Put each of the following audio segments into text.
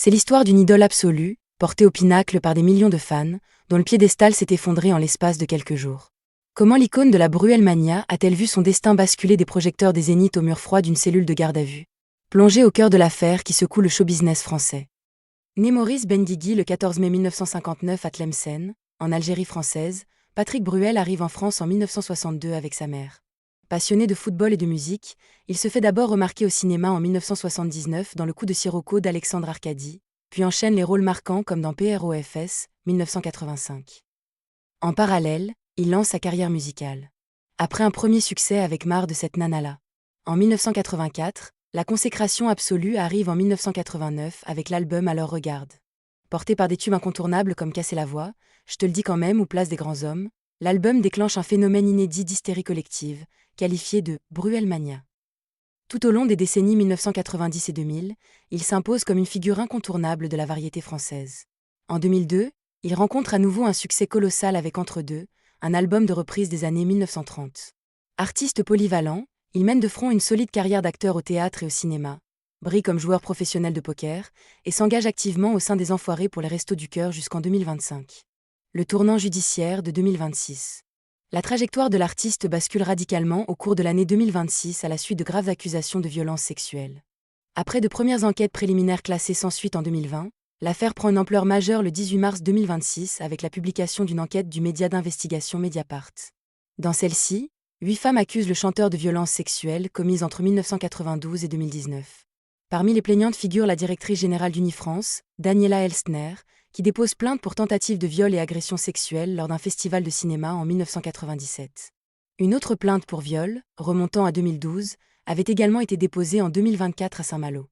C'est l'histoire d'une idole absolue, portée au pinacle par des millions de fans, dont le piédestal s'est effondré en l'espace de quelques jours. Comment l'icône de la Bruelle-mania a-t-elle vu son destin basculer des projecteurs des Zéniths au mur froid d'une cellule de garde à vue? Plongé au cœur de l'affaire qui secoue le show-business français. Né Maurice Benguigui le 14 mai 1959 à Tlemcen, en Algérie française, Patrick Bruel arrive en France en 1962 avec sa mère. Passionné de football et de musique, il se fait d'abord remarquer au cinéma en 1979 dans Le coup de Sirocco d'Alexandre Arcadi, puis enchaîne les rôles marquants comme dans PROFS, 1985. En parallèle, il lance sa carrière musicale. Après un premier succès avec Marre de cette nana-là. En 1984, la consécration absolue arrive en 1989 avec l'album Alors Regarde. Porté par des tubes incontournables comme Casser la voix, Je te le dis quand même ou Place des grands hommes, l'album déclenche un phénomène inédit d'hystérie collective, qualifié de Bruelle-mania. Tout au long des décennies 1990 et 2000, il s'impose comme une figure incontournable de la variété française. En 2002, il rencontre à nouveau un succès colossal avec Entre deux, un album de reprise des années 1930. Artiste polyvalent, il mène de front une solide carrière d'acteur au théâtre et au cinéma, brille comme joueur professionnel de poker et s'engage activement au sein des Enfoirés pour les Restos du Cœur jusqu'en 2025. Le tournant judiciaire de 2026. La trajectoire de l'artiste bascule radicalement au cours de l'année 2026 à la suite de graves accusations de violences sexuelles. Après de premières enquêtes préliminaires classées sans suite en 2020, l'affaire prend une ampleur majeure le 18 mars 2026 avec la publication d'une enquête du média d'investigation Mediapart. Dans celle-ci, 8 femmes accusent le chanteur de violences sexuelles commises entre 1992 et 2019. Parmi les plaignantes figure la directrice générale d'Unifrance, Daniela Elstner, qui dépose plainte pour tentative de viol et agression sexuelle lors d'un festival de cinéma en 1997. Une autre plainte pour viol, remontant à 2012, avait également été déposée en 2024 à Saint-Malo.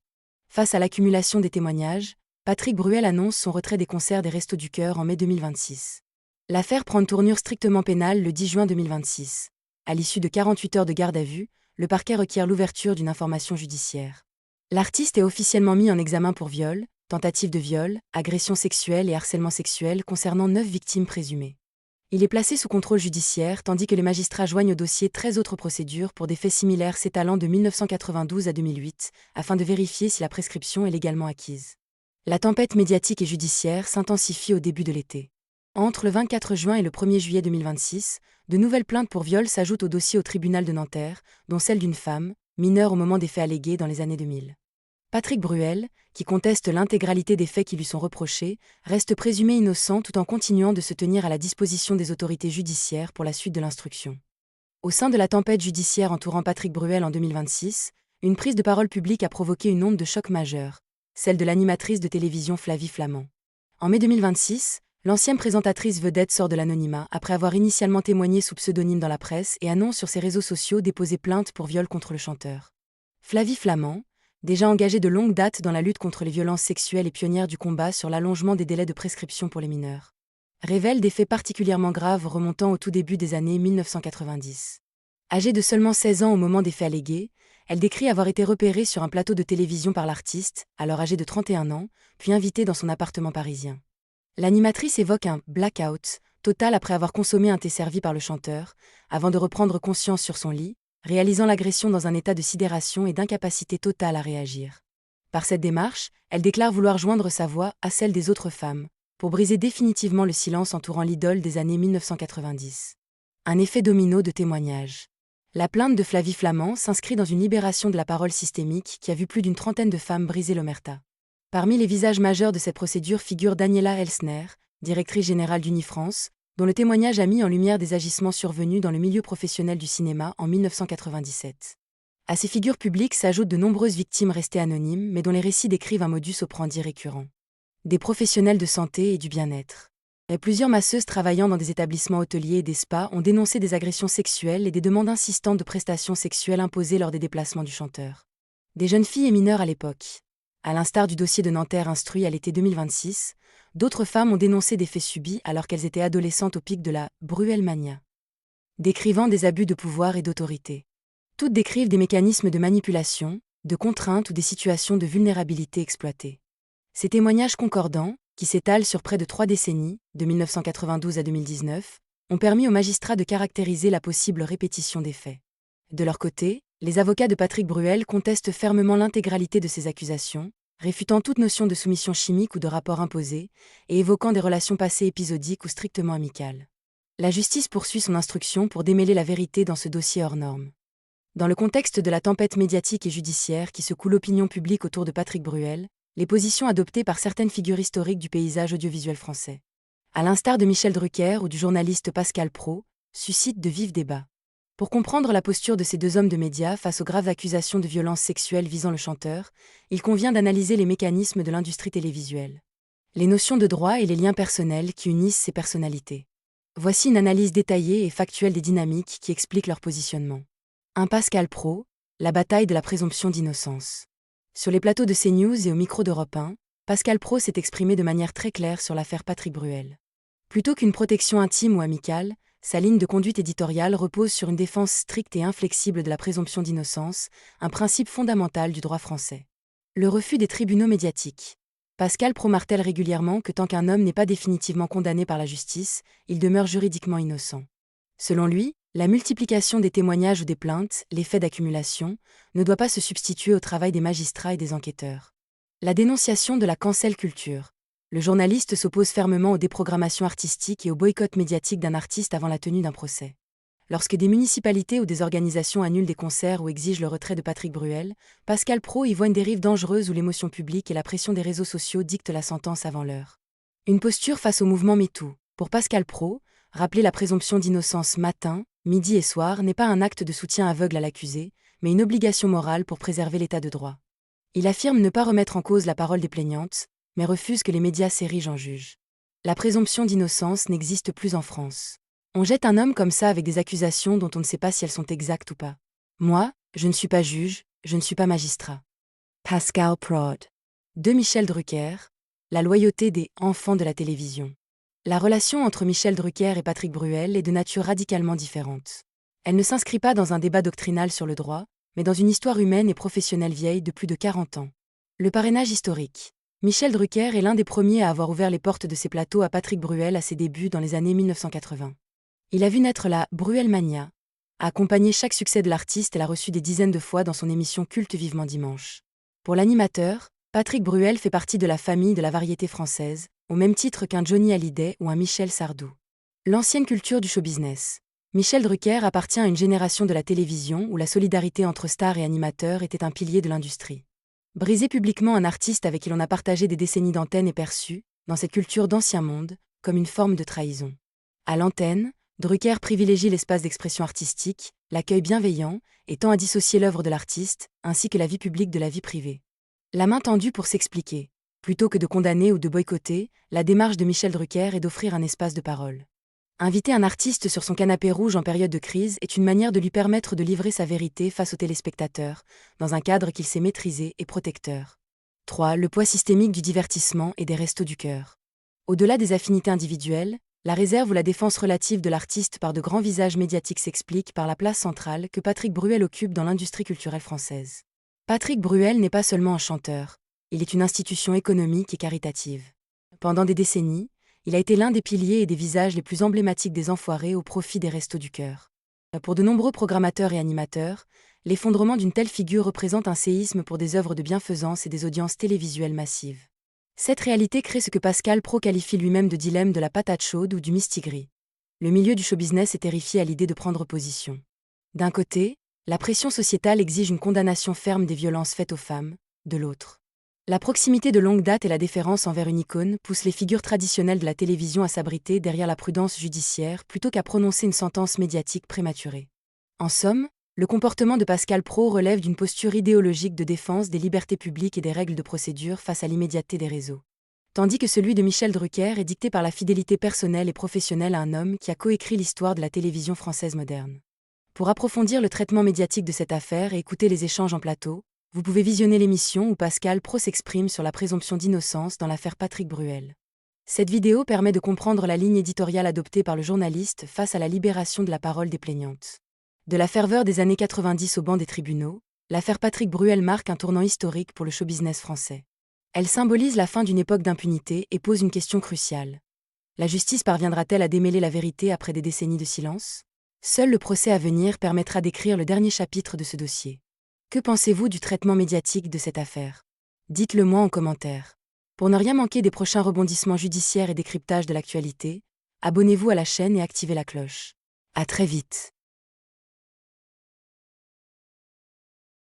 Face à l'accumulation des témoignages, Patrick Bruel annonce son retrait des concerts des Restos du Cœur en mai 2026. L'affaire prend une tournure strictement pénale le 10 juin 2026. À l'issue de 48 heures de garde à vue, le parquet requiert l'ouverture d'une information judiciaire. L'artiste est officiellement mis en examen pour viol, tentative de viol, agression sexuelle et harcèlement sexuel concernant 9 victimes présumées. Il est placé sous contrôle judiciaire tandis que les magistrats joignent au dossier 13 autres procédures pour des faits similaires s'étalant de 1992 à 2008, afin de vérifier si la prescription est légalement acquise. La tempête médiatique et judiciaire s'intensifie au début de l'été. Entre le 24 juin et le 1er juillet 2026, de nouvelles plaintes pour viol s'ajoutent au dossier au tribunal de Nanterre, dont celle d'une femme, mineure au moment des faits allégués dans les années 2000. Patrick Bruel, qui conteste l'intégralité des faits qui lui sont reprochés, reste présumé innocent tout en continuant de se tenir à la disposition des autorités judiciaires pour la suite de l'instruction. Au sein de la tempête judiciaire entourant Patrick Bruel en 2026, une prise de parole publique a provoqué une onde de choc majeure, celle de l'animatrice de télévision Flavie Flament. En mai 2026, l'ancienne présentatrice vedette sort de l'anonymat après avoir initialement témoigné sous pseudonyme dans la presse et annonce sur ses réseaux sociaux déposer plainte pour viol contre le chanteur. Flavie Flament, déjà engagée de longue date dans la lutte contre les violences sexuelles et pionnière du combat sur l'allongement des délais de prescription pour les mineurs, révèle des faits particulièrement graves remontant au tout début des années 1990. Âgée de seulement 16 ans au moment des faits allégués, elle décrit avoir été repérée sur un plateau de télévision par l'artiste, alors âgée de 31 ans, puis invitée dans son appartement parisien. L'animatrice évoque un « blackout » total après avoir consommé un thé servi par le chanteur, avant de reprendre conscience sur son lit, réalisant l'agression dans un état de sidération et d'incapacité totale à réagir. Par cette démarche, elle déclare vouloir joindre sa voix à celle des autres femmes, pour briser définitivement le silence entourant l'idole des années 1990. Un effet domino de témoignages. La plainte de Flavie Flament s'inscrit dans une libération de la parole systémique qui a vu plus d'une trentaine de femmes briser l'omerta. Parmi les visages majeurs de cette procédure figure Daniela Elstner, directrice générale d'Unifrance, dont le témoignage a mis en lumière des agissements survenus dans le milieu professionnel du cinéma en 1997. À ces figures publiques s'ajoutent de nombreuses victimes restées anonymes mais dont les récits décrivent un modus operandi récurrent. Des professionnels de santé et du bien-être. Et plusieurs masseuses travaillant dans des établissements hôteliers et des spas ont dénoncé des agressions sexuelles et des demandes insistantes de prestations sexuelles imposées lors des déplacements du chanteur. Des jeunes filles et mineurs à l'époque. À l'instar du dossier de Nanterre instruit à l'été 2026, d'autres femmes ont dénoncé des faits subis alors qu'elles étaient adolescentes au pic de la Bruelle-mania. Décrivant des abus de pouvoir et d'autorité. Toutes décrivent des mécanismes de manipulation, de contrainte ou des situations de vulnérabilité exploitées. Ces témoignages concordants, qui s'étalent sur près de 3 décennies, de 1992 à 2019, ont permis aux magistrats de caractériser la possible répétition des faits. De leur côté, les avocats de Patrick Bruel contestent fermement l'intégralité de ces accusations, réfutant toute notion de soumission chimique ou de rapport imposé, et évoquant des relations passées épisodiques ou strictement amicales. La justice poursuit son instruction pour démêler la vérité dans ce dossier hors norme. Dans le contexte de la tempête médiatique et judiciaire qui secoue l'opinion publique autour de Patrick Bruel, les positions adoptées par certaines figures historiques du paysage audiovisuel français, à l'instar de Michel Drucker ou du journaliste Pascal Praud, suscitent de vifs débats. Pour comprendre la posture de ces deux hommes de médias face aux graves accusations de violences sexuelles visant le chanteur, il convient d'analyser les mécanismes de l'industrie télévisuelle, les notions de droit et les liens personnels qui unissent ces personnalités. Voici une analyse détaillée et factuelle des dynamiques qui expliquent leur positionnement. 1. Pascal Praud, la bataille de la présomption d'innocence. Sur les plateaux de CNews et au micro d'Europe 1, Pascal Praud s'est exprimé de manière très claire sur l'affaire Patrick Bruel. Plutôt qu'une protection intime ou amicale, sa ligne de conduite éditoriale repose sur une défense stricte et inflexible de la présomption d'innocence, un principe fondamental du droit français. Le refus des tribunaux médiatiques. Pascal Praud martèle régulièrement que tant qu'un homme n'est pas définitivement condamné par la justice, il demeure juridiquement innocent. Selon lui, la multiplication des témoignages ou des plaintes, l'effet d'accumulation, ne doit pas se substituer au travail des magistrats et des enquêteurs. La dénonciation de la cancel culture. Le journaliste s'oppose fermement aux déprogrammations artistiques et au boycott médiatique d'un artiste avant la tenue d'un procès. Lorsque des municipalités ou des organisations annulent des concerts ou exigent le retrait de Patrick Bruel, Pascal Praud y voit une dérive dangereuse où l'émotion publique et la pression des réseaux sociaux dictent la sentence avant l'heure. Une posture face au mouvement MeToo. Pour Pascal Praud, rappeler la présomption d'innocence matin, midi et soir n'est pas un acte de soutien aveugle à l'accusé, mais une obligation morale pour préserver l'état de droit. Il affirme ne pas remettre en cause la parole des plaignantes, mais refuse que les médias s'érigent en juges. La présomption d'innocence n'existe plus en France. On jette un homme comme ça avec des accusations dont on ne sait pas si elles sont exactes ou pas. Moi, je ne suis pas juge, je ne suis pas magistrat. Pascal Praud. 2. Michel Drucker. La loyauté des « enfants de la télévision ». La relation entre Michel Drucker et Patrick Bruel est de nature radicalement différente. Elle ne s'inscrit pas dans un débat doctrinal sur le droit, mais dans une histoire humaine et professionnelle vieille de plus de 40 ans. Le parrainage historique. Michel Drucker est l'un des premiers à avoir ouvert les portes de ses plateaux à Patrick Bruel à ses débuts dans les années 1980. Il a vu naître la Bruelmania, a accompagné chaque succès de l'artiste et l'a reçu des dizaines de fois dans son émission culte Vivement Dimanche. Pour l'animateur, Patrick Bruel fait partie de la famille de la variété française, au même titre qu'un Johnny Hallyday ou un Michel Sardou. L'ancienne culture du show-business. Michel Drucker appartient à une génération de la télévision où la solidarité entre stars et animateurs était un pilier de l'industrie. Briser publiquement un artiste avec qui l'on a partagé des décennies d'antenne est perçu, dans cette culture d'ancien monde, comme une forme de trahison. À l'antenne, Drucker privilégie l'espace d'expression artistique, l'accueil bienveillant, et tend à dissocier l'œuvre de l'artiste, ainsi que la vie publique de la vie privée. La main tendue pour s'expliquer. Plutôt que de condamner ou de boycotter, la démarche de Michel Drucker est d'offrir un espace de parole. Inviter un artiste sur son canapé rouge en période de crise est une manière de lui permettre de livrer sa vérité face aux téléspectateurs, dans un cadre qu'il sait maîtriser et protecteur. 3. Le poids systémique du divertissement et des restos du cœur. Au-delà des affinités individuelles, la réserve ou la défense relative de l'artiste par de grands visages médiatiques s'explique par la place centrale que Patrick Bruel occupe dans l'industrie culturelle française. Patrick Bruel n'est pas seulement un chanteur, il est une institution économique et caritative. Pendant des décennies, il a été l'un des piliers et des visages les plus emblématiques des Enfoirés au profit des Restos du Cœur. Pour de nombreux programmateurs et animateurs, l'effondrement d'une telle figure représente un séisme pour des œuvres de bienfaisance et des audiences télévisuelles massives. Cette réalité crée ce que Pascal Praud qualifie lui-même de dilemme de la patate chaude ou du mistigris. Le milieu du show-business est terrifié à l'idée de prendre position. D'un côté, la pression sociétale exige une condamnation ferme des violences faites aux femmes, de l'autre. La proximité de longue date et la déférence envers une icône poussent les figures traditionnelles de la télévision à s'abriter derrière la prudence judiciaire plutôt qu'à prononcer une sentence médiatique prématurée. En somme, le comportement de Pascal Praud relève d'une posture idéologique de défense des libertés publiques et des règles de procédure face à l'immédiateté des réseaux. Tandis que celui de Michel Drucker est dicté par la fidélité personnelle et professionnelle à un homme qui a coécrit l'histoire de la télévision française moderne. Pour approfondir le traitement médiatique de cette affaire et écouter les échanges en plateau, vous pouvez visionner l'émission où Pascal Praud s'exprime sur la présomption d'innocence dans l'affaire Patrick Bruel. Cette vidéo permet de comprendre la ligne éditoriale adoptée par le journaliste face à la libération de la parole des plaignantes. De la ferveur des années 90 au banc des tribunaux, l'affaire Patrick Bruel marque un tournant historique pour le show-business français. Elle symbolise la fin d'une époque d'impunité et pose une question cruciale. La justice parviendra-t-elle à démêler la vérité après des décennies de silence ? Seul le procès à venir permettra d'écrire le dernier chapitre de ce dossier. Que pensez-vous du traitement médiatique de cette affaire ? Dites-le moi en commentaire. Pour ne rien manquer des prochains rebondissements judiciaires et décryptage de l'actualité, abonnez-vous à la chaîne et activez la cloche. À très vite.